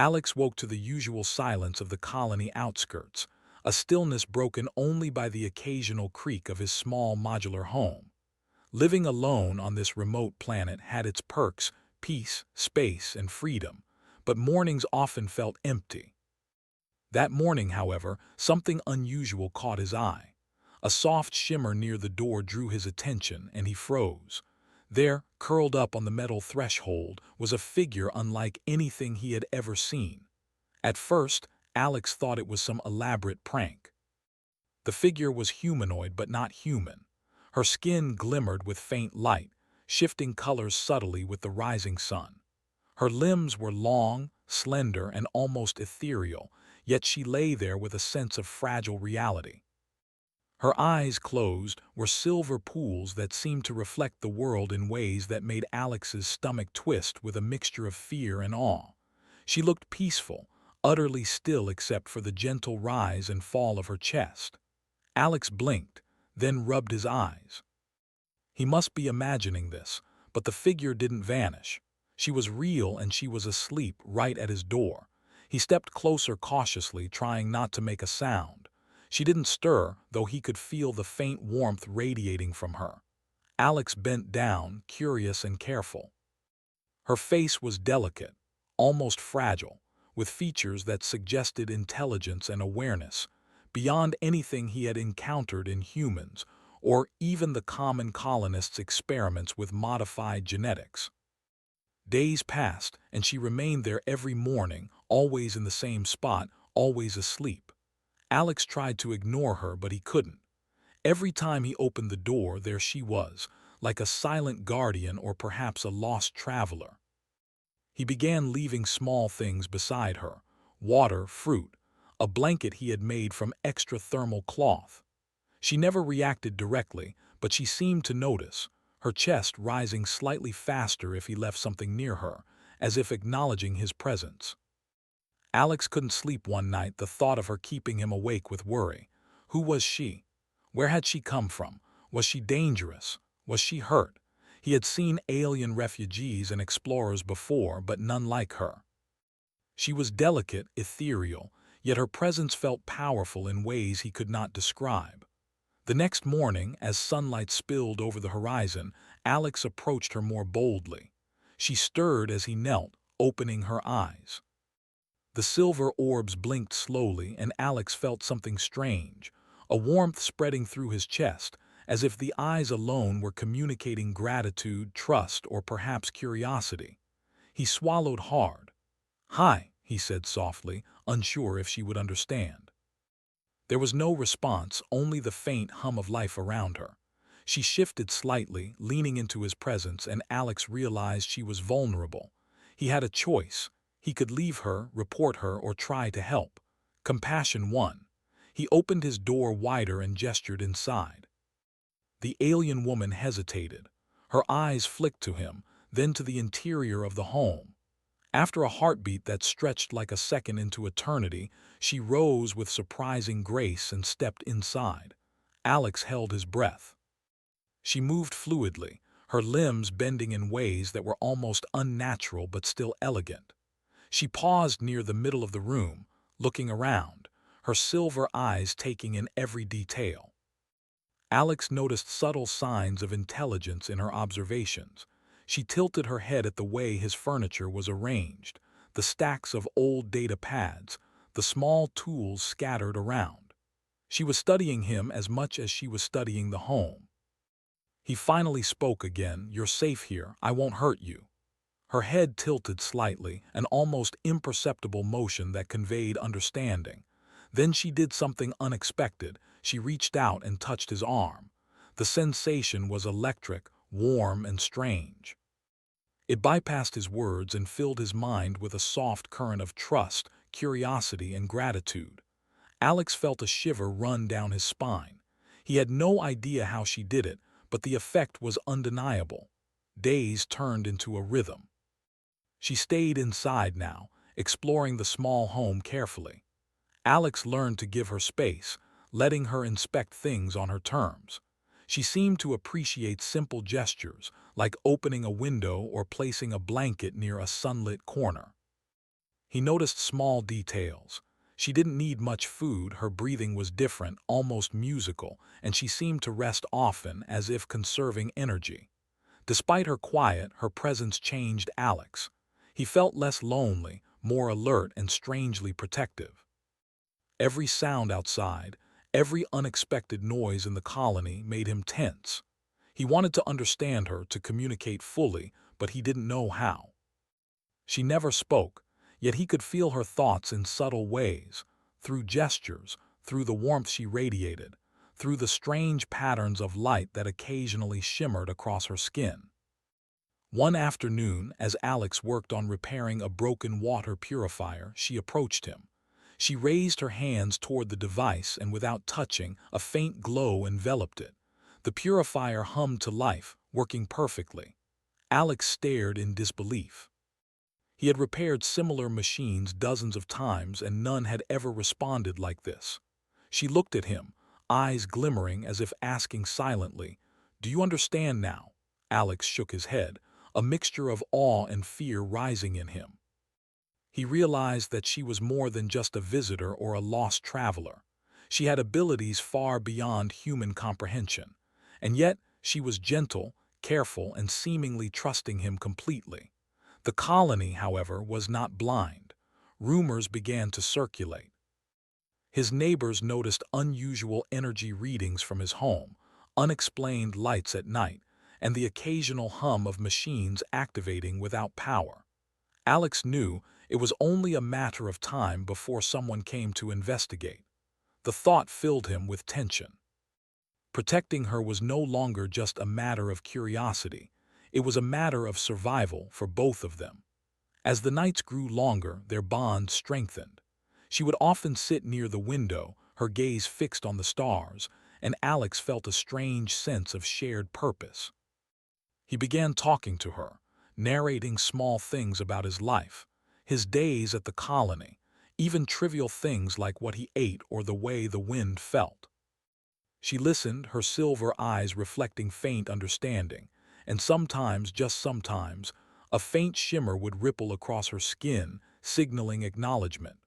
Alex woke to the usual silence of the colony outskirts, a stillness broken only by the occasional creak of his small modular home. Living alone on this remote planet had its perks: peace, space, and freedom, but mornings often felt empty. That morning, however, something unusual caught his eye. A soft shimmer near the door drew his attention, and he froze. There, curled up on the metal threshold, was a figure unlike anything he had ever seen. At first, Alex thought it was some elaborate prank. The figure was humanoid but not human. Her skin glimmered with faint light, shifting colors subtly with the rising sun. Her limbs were long, slender, and almost ethereal, yet she lay there with a sense of fragile reality. Her eyes, closed, were silver pools that seemed to reflect the world in ways that made Alex's stomach twist with a mixture of fear and awe. She looked peaceful, utterly still except for the gentle rise and fall of her chest. Alex blinked, then rubbed his eyes. He must be imagining this, but the figure didn't vanish. She was real, and she was asleep right at his door. He stepped closer cautiously, trying not to make a sound. She didn't stir, though he could feel the faint warmth radiating from her. Alex bent down, curious and careful. Her face was delicate, almost fragile, with features that suggested intelligence and awareness, beyond anything he had encountered in humans, or even the common colonists' experiments with modified genetics. Days passed, and she remained there every morning, always in the same spot, always asleep. Alex tried to ignore her, but he couldn't. Every time he opened the door, there she was, like a silent guardian or perhaps a lost traveler. He began leaving small things beside her: water, fruit, a blanket he had made from extra thermal cloth. She never reacted directly, but she seemed to notice, her chest rising slightly faster if he left something near her, as if acknowledging his presence. Alex couldn't sleep one night, the thought of her keeping him awake with worry. Who was she? Where had she come from? Was she dangerous? Was she hurt? He had seen alien refugees and explorers before, but none like her. She was delicate, ethereal, yet her presence felt powerful in ways he could not describe. The next morning, as sunlight spilled over the horizon, Alex approached her more boldly. She stirred as he knelt, opening her eyes. The silver orbs blinked slowly, and Alex felt something strange, a warmth spreading through his chest, as if the eyes alone were communicating gratitude, trust, or perhaps curiosity. He swallowed hard. "Hi," he said softly, unsure if she would understand. There was no response, only the faint hum of life around her. She shifted slightly, leaning into his presence, and Alex realized she was vulnerable. He had a choice. He could leave her, report her, or try to help. Compassion won. He opened his door wider and gestured inside. The alien woman hesitated. Her eyes flicked to him, then to the interior of the home. After a heartbeat that stretched like a second into eternity, she rose with surprising grace and stepped inside. Alex held his breath. She moved fluidly, her limbs bending in ways that were almost unnatural but still elegant. She paused near the middle of the room, looking around, her silver eyes taking in every detail. Alex noticed subtle signs of intelligence in her observations. She tilted her head at the way his furniture was arranged, the stacks of old data pads, the small tools scattered around. She was studying him as much as she was studying the home. He finally spoke again. "You're safe here. I won't hurt you." Her head tilted slightly, an almost imperceptible motion that conveyed understanding. Then she did something unexpected. She reached out and touched his arm. The sensation was electric, warm, and strange. It bypassed his words and filled his mind with a soft current of trust, curiosity, and gratitude. Alex felt a shiver run down his spine. He had no idea how she did it, but the effect was undeniable. Days turned into a rhythm. She stayed inside now, exploring the small home carefully. Alex learned to give her space, letting her inspect things on her terms. She seemed to appreciate simple gestures, like opening a window or placing a blanket near a sunlit corner. He noticed small details. She didn't need much food, her breathing was different, almost musical, and she seemed to rest often, as if conserving energy. Despite her quiet, her presence changed Alex. He felt less lonely, more alert and strangely protective. Every sound outside, every unexpected noise in the colony made him tense. He wanted to understand her, to communicate fully, but he didn't know how. She never spoke, yet he could feel her thoughts in subtle ways, through gestures, through the warmth she radiated, through the strange patterns of light that occasionally shimmered across her skin. One afternoon, as Alex worked on repairing a broken water purifier, she approached him. She raised her hands toward the device, and without touching, a faint glow enveloped it. The purifier hummed to life, working perfectly. Alex stared in disbelief. He had repaired similar machines dozens of times, and none had ever responded like this. She looked at him, eyes glimmering as if asking silently, "Do you understand now?" Alex shook his head, a mixture of awe and fear rising in him. He realized that she was more than just a visitor or a lost traveler. She had abilities far beyond human comprehension. And yet, she was gentle, careful, and seemingly trusting him completely. The colony, however, was not blind. Rumors began to circulate. His neighbors noticed unusual energy readings from his home, unexplained lights at night, and the occasional hum of machines activating without power. Alex knew it was only a matter of time before someone came to investigate. The thought filled him with tension. Protecting her was no longer just a matter of curiosity. It was a matter of survival for both of them. As the nights grew longer, their bond strengthened. She would often sit near the window, her gaze fixed on the stars, and Alex felt a strange sense of shared purpose. He began talking to her, narrating small things about his life, his days at the colony, even trivial things like what he ate or the way the wind felt. She listened, her silver eyes reflecting faint understanding, and sometimes, just sometimes, a faint shimmer would ripple across her skin, signaling acknowledgement.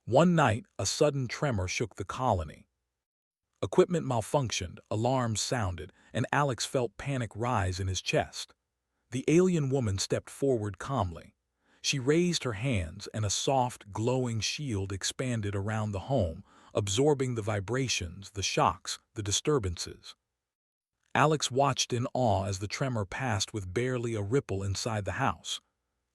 One night, a sudden tremor shook the colony. Equipment malfunctioned, alarms sounded, and Alex felt panic rise in his chest. The alien woman stepped forward calmly. She raised her hands, and a soft, glowing shield expanded around the home, absorbing the vibrations, the shocks, the disturbances. Alex watched in awe as the tremor passed with barely a ripple inside the house.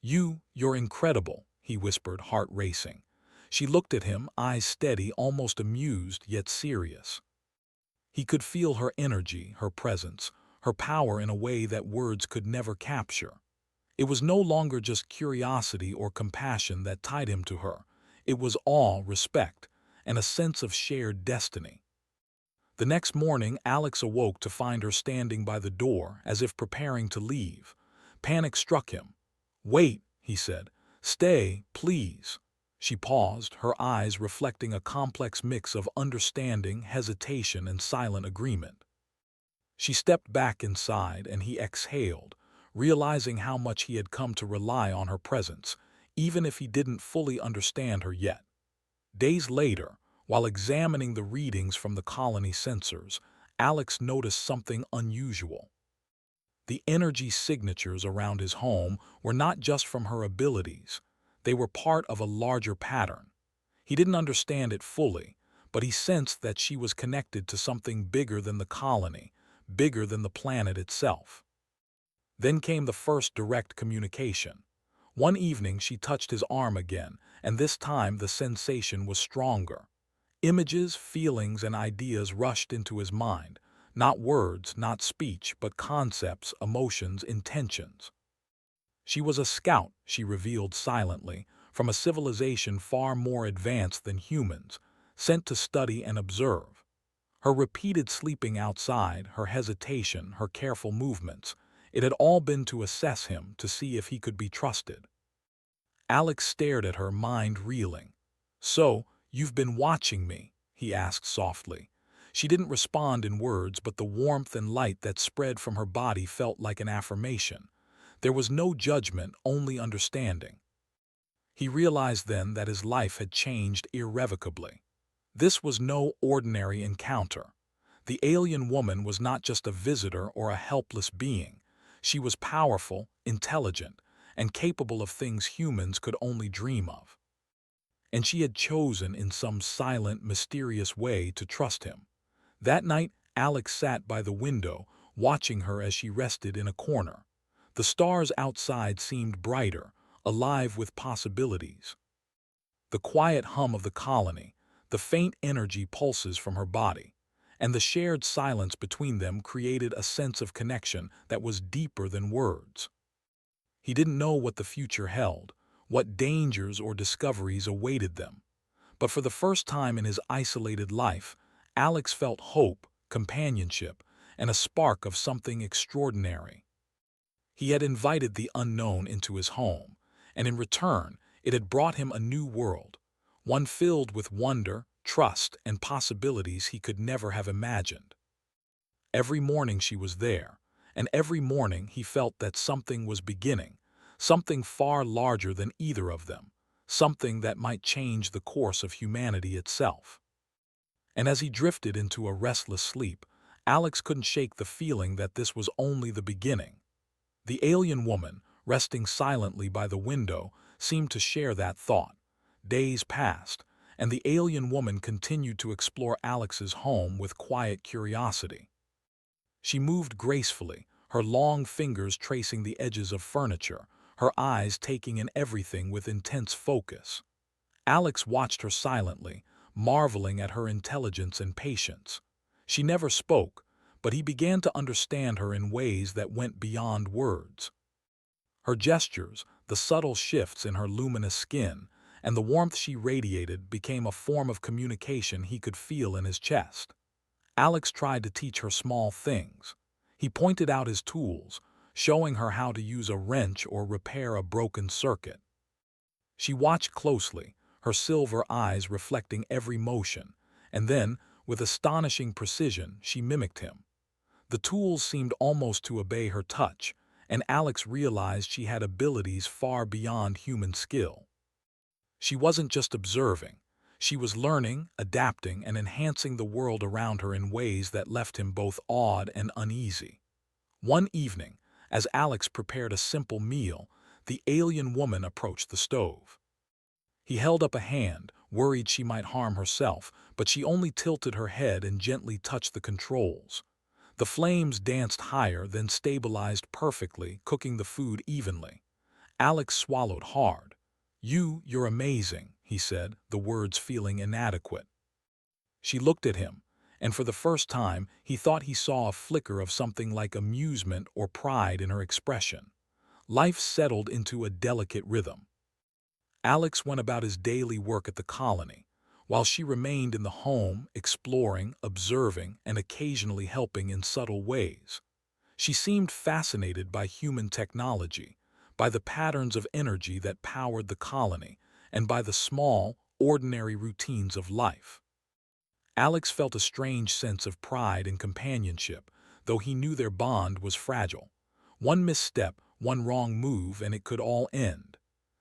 You're incredible," he whispered, heart racing. She looked at him, eyes steady, almost amused, yet serious. He could feel her energy, her presence, her power in a way that words could never capture. It was no longer just curiosity or compassion that tied him to her. It was awe, respect, and a sense of shared destiny. The next morning, Alex awoke to find her standing by the door, as if preparing to leave. Panic struck him. "Wait," he said. "Stay, please." She paused, her eyes reflecting a complex mix of understanding, hesitation, and silent agreement. She stepped back inside, and he exhaled, realizing how much he had come to rely on her presence, even if he didn't fully understand her yet. Days later, while examining the readings from the colony sensors, Alex noticed something unusual. The energy signatures around his home were not just from her abilities. They were part of a larger pattern. He didn't understand it fully, but he sensed that she was connected to something bigger than the colony, bigger than the planet itself. Then came the first direct communication. One evening she touched his arm again, and this time the sensation was stronger. Images, feelings, and ideas rushed into his mind. Not words, not speech, but concepts, emotions, intentions. She was a scout, she revealed silently, from a civilization far more advanced than humans, sent to study and observe. Her repeated sleeping outside, her hesitation, her careful movements, it had all been to assess him, to see if he could be trusted. Alex stared at her, mind reeling. "So, you've been watching me?" he asked softly. She didn't respond in words, but the warmth and light that spread from her body felt like an affirmation. There was no judgment, only understanding. He realized then that his life had changed irrevocably. This was no ordinary encounter. The alien woman was not just a visitor or a helpless being. She was powerful, intelligent, and capable of things humans could only dream of. And she had chosen in some silent, mysterious way to trust him. That night, Alex sat by the window, watching her as she rested in a corner. The stars outside seemed brighter, alive with possibilities. The quiet hum of the colony, the faint energy pulses from her body, and the shared silence between them created a sense of connection that was deeper than words. He didn't know what the future held, what dangers or discoveries awaited them. But for the first time in his isolated life, Alex felt hope, companionship, and a spark of something extraordinary. He had invited the unknown into his home, and in return, it had brought him a new world, one filled with wonder, trust, and possibilities he could never have imagined. Every morning she was there, and every morning he felt that something was beginning, something far larger than either of them, something that might change the course of humanity itself. And as he drifted into a restless sleep, Alex couldn't shake the feeling that this was only the beginning. The alien woman, resting silently by the window, seemed to share that thought. Days passed, and the alien woman continued to explore Alex's home with quiet curiosity. She moved gracefully, her long fingers tracing the edges of furniture, her eyes taking in everything with intense focus. Alex watched her silently, marveling at her intelligence and patience. She never spoke, but he began to understand her in ways that went beyond words. Her gestures, the subtle shifts in her luminous skin, and the warmth she radiated became a form of communication he could feel in his chest. Alex tried to teach her small things. He pointed out his tools, showing her how to use a wrench or repair a broken circuit. She watched closely, her silver eyes reflecting every motion, and then, with astonishing precision, she mimicked him. The tools seemed almost to obey her touch, and Alex realized she had abilities far beyond human skill. She wasn't just observing. She was learning, adapting, and enhancing the world around her in ways that left him both awed and uneasy. One evening, as Alex prepared a simple meal, the alien woman approached the stove. He held up a hand, worried she might harm herself, but she only tilted her head and gently touched the controls. The flames danced higher, then stabilized perfectly, cooking the food evenly. Alex swallowed hard. You're amazing," he said, the words feeling inadequate. She looked at him, and for the first time he thought he saw a flicker of something like amusement or pride in her expression. Life settled into a delicate rhythm. Alex went about his daily work at the colony, while she remained in the home, exploring, observing, and occasionally helping in subtle ways. She seemed fascinated by human technology, by the patterns of energy that powered the colony, and by the small, ordinary routines of life. Alex felt a strange sense of pride and companionship, though he knew their bond was fragile. One misstep, one wrong move, and it could all end.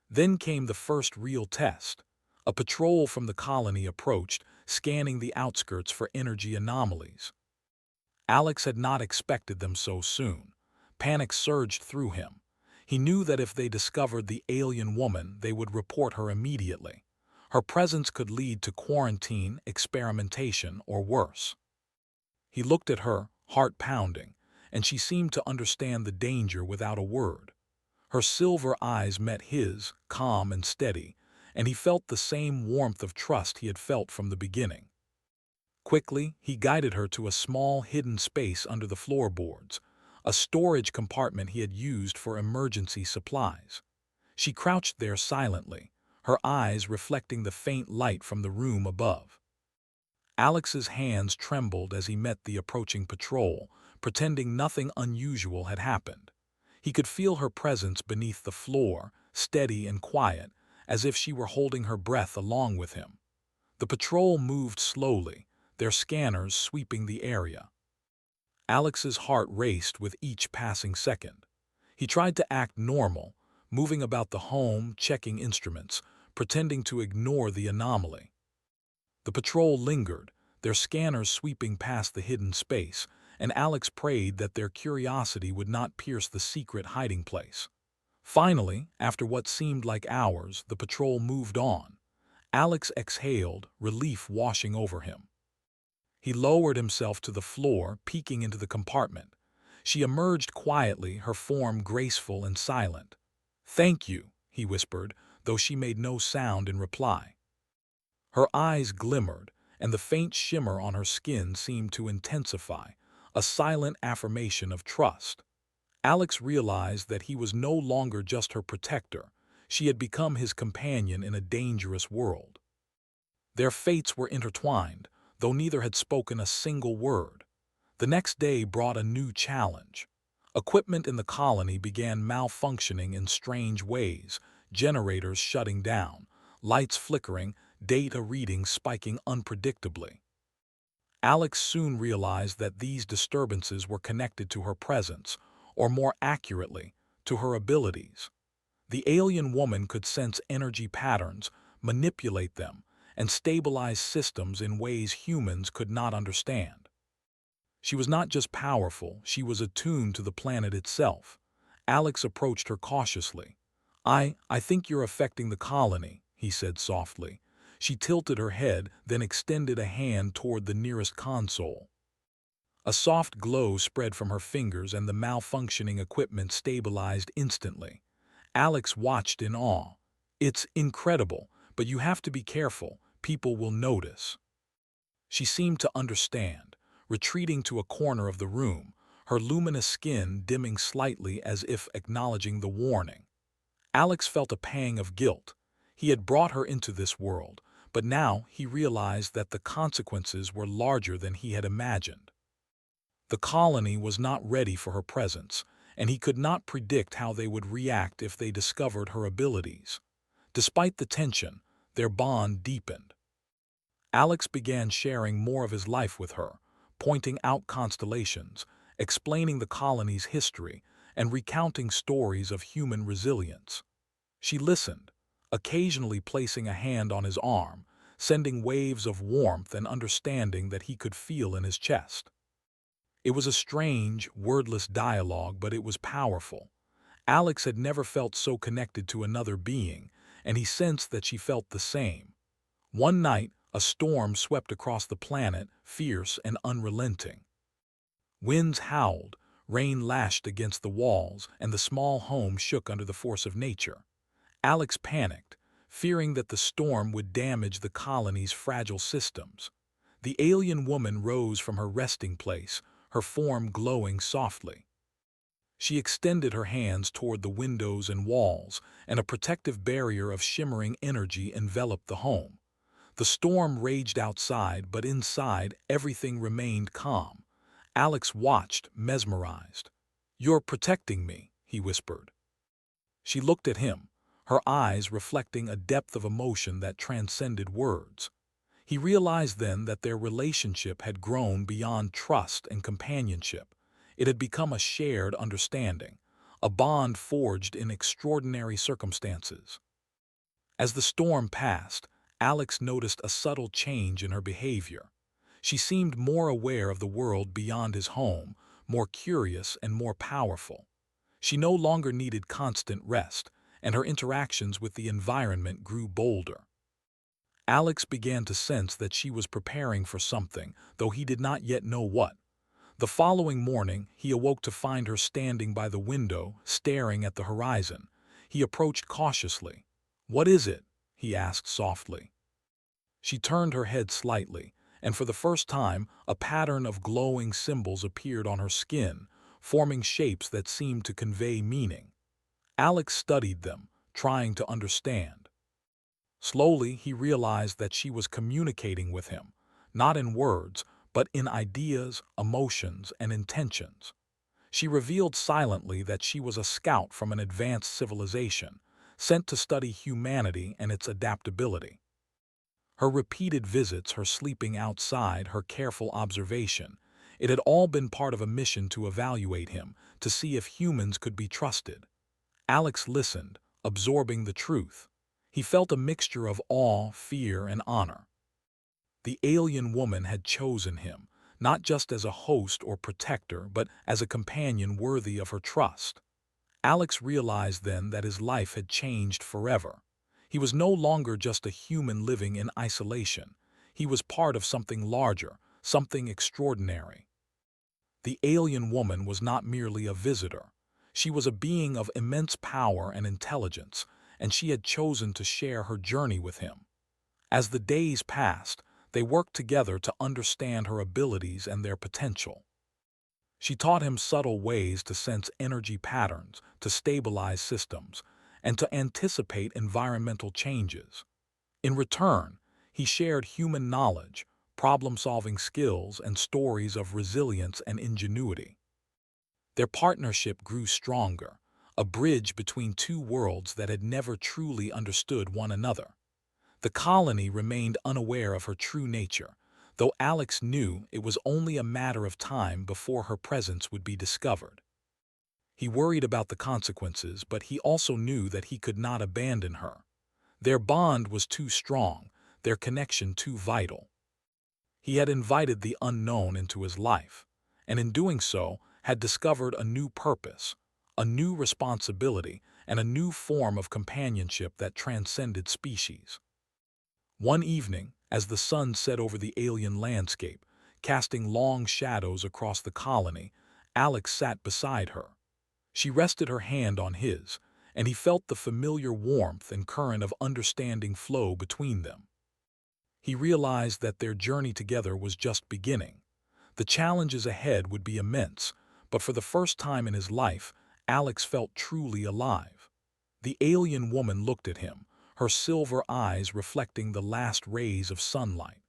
Then came the first real test. A patrol from the colony approached, scanning the outskirts for energy anomalies. Alex had not expected them so soon. Panic surged through him. He knew that if they discovered the alien woman, they would report her immediately. Her presence could lead to quarantine, experimentation, or worse. He looked at her, heart pounding, and she seemed to understand the danger without a word. Her silver eyes met his, calm and steady, and he felt the same warmth of trust he had felt from the beginning. Quickly, he guided her to a small hidden space under the floorboards, a storage compartment he had used for emergency supplies. She crouched there silently, her eyes reflecting the faint light from the room above. Alex's hands trembled as he met the approaching patrol, pretending nothing unusual had happened. He could feel her presence beneath the floor, steady and quiet, as if she were holding her breath along with him. The patrol moved slowly, their scanners sweeping the area. Alex's heart raced with each passing second. He tried to act normal, moving about the home, checking instruments, pretending to ignore the anomaly. The patrol lingered, their scanners sweeping past the hidden space, and Alex prayed that their curiosity would not pierce the secret hiding place. Finally, after what seemed like hours, the patrol moved on. Alex exhaled, relief washing over him. He lowered himself to the floor, peeking into the compartment. She emerged quietly, her form graceful and silent. "Thank you," he whispered, though she made no sound in reply. Her eyes glimmered, and the faint shimmer on her skin seemed to intensify, a silent affirmation of trust. Alex realized that he was no longer just her protector. She had become his companion in a dangerous world. Their fates were intertwined, though neither had spoken a single word. The next day brought a new challenge. Equipment in the colony began malfunctioning in strange ways, generators shutting down, lights flickering, data readings spiking unpredictably. Alex soon realized that these disturbances were connected to her presence, or more accurately, to her abilities. The alien woman could sense energy patterns, manipulate them, and stabilize systems in ways humans could not understand. She was not just powerful, she was attuned to the planet itself. Alex approached her cautiously. I think you're affecting the colony," he said softly. She tilted her head, then extended a hand toward the nearest console. A soft glow spread from her fingers and the malfunctioning equipment stabilized instantly. Alex watched in awe. "It's incredible, but you have to be careful. People will notice." She seemed to understand, retreating to a corner of the room, her luminous skin dimming slightly as if acknowledging the warning. Alex felt a pang of guilt. He had brought her into this world, but now he realized that the consequences were larger than he had imagined. The colony was not ready for her presence, and he could not predict how they would react if they discovered her abilities. Despite the tension, their bond deepened. Alex began sharing more of his life with her, pointing out constellations, explaining the colony's history, and recounting stories of human resilience. She listened, occasionally placing a hand on his arm, sending waves of warmth and understanding that he could feel in his chest. It was a strange, wordless dialogue, but it was powerful. Alex had never felt so connected to another being, and he sensed that she felt the same. One night, a storm swept across the planet, fierce and unrelenting. Winds howled, rain lashed against the walls, and the small home shook under the force of nature. Alex panicked, fearing that the storm would damage the colony's fragile systems. The alien woman rose from her resting place, her form glowing softly. She extended her hands toward the windows and walls, and a protective barrier of shimmering energy enveloped the home. The storm raged outside, but inside, everything remained calm. Alex watched, mesmerized. "You're protecting me," he whispered. She looked at him, her eyes reflecting a depth of emotion that transcended words. He realized then that their relationship had grown beyond trust and companionship. It had become a shared understanding, a bond forged in extraordinary circumstances. As the storm passed, Alex noticed a subtle change in her behavior. She seemed more aware of the world beyond his home, more curious and more powerful. She no longer needed constant rest, and her interactions with the environment grew bolder. Alex began to sense that she was preparing for something, though he did not yet know what. The following morning, he awoke to find her standing by the window, staring at the horizon. He approached cautiously. "What is it?" he asked softly. She turned her head slightly, and for the first time, a pattern of glowing symbols appeared on her skin, forming shapes that seemed to convey meaning. Alex studied them, trying to understand. Slowly, he realized that she was communicating with him, not in words, but in ideas, emotions, and intentions. She revealed silently that she was a scout from an advanced civilization, sent to study humanity and its adaptability. Her repeated visits, her sleeping outside, her careful observation, it had all been part of a mission to evaluate him, to see if humans could be trusted. Alex listened, absorbing the truth. He felt a mixture of awe, fear, and honor. The alien woman had chosen him, not just as a host or protector, but as a companion worthy of her trust. Alex realized then that his life had changed forever. He was no longer just a human living in isolation. He was part of something larger, something extraordinary. The alien woman was not merely a visitor. She was a being of immense power and intelligence, and she had chosen to share her journey with him. As the days passed, they worked together to understand her abilities and their potential. She taught him subtle ways to sense energy patterns, to stabilize systems, and to anticipate environmental changes. In return, he shared human knowledge, problem-solving skills, and stories of resilience and ingenuity. Their partnership grew stronger, a bridge between two worlds that had never truly understood one another. The colony remained unaware of her true nature, though Alex knew it was only a matter of time before her presence would be discovered. He worried about the consequences, but he also knew that he could not abandon her. Their bond was too strong, their connection too vital. He had invited the unknown into his life, and in doing so had discovered a new purpose, a new responsibility, and a new form of companionship that transcended species. One evening, as the sun set over the alien landscape, casting long shadows across the colony, Alex sat beside her. She rested her hand on his, and he felt the familiar warmth and current of understanding flow between them. He realized that their journey together was just beginning. The challenges ahead would be immense, but for the first time in his life, Alex felt truly alive. The alien woman looked at him, her silver eyes reflecting the last rays of sunlight.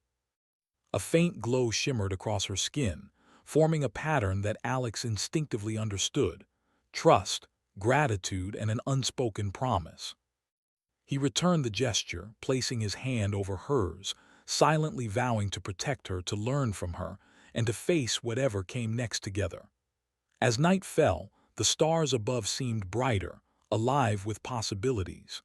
A faint glow shimmered across her skin, forming a pattern that Alex instinctively understood: trust, gratitude, and an unspoken promise. He returned the gesture, placing his hand over hers, silently vowing to protect her, to learn from her, and to face whatever came next together. As night fell, the stars above seemed brighter, alive with possibilities.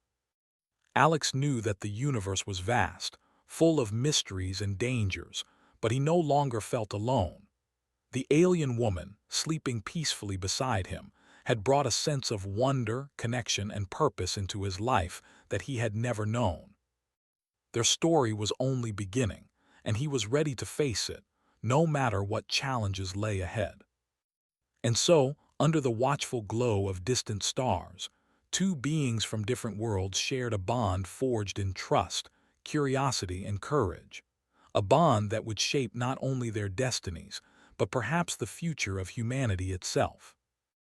Alex knew that the universe was vast, full of mysteries and dangers, but he no longer felt alone. The alien woman, sleeping peacefully beside him, had brought a sense of wonder, connection, and purpose into his life that he had never known. Their story was only beginning, and he was ready to face it, no matter what challenges lay ahead. And so, under the watchful glow of distant stars, two beings from different worlds shared a bond forged in trust, curiosity, and courage. A bond that would shape not only their destinies, but perhaps the future of humanity itself.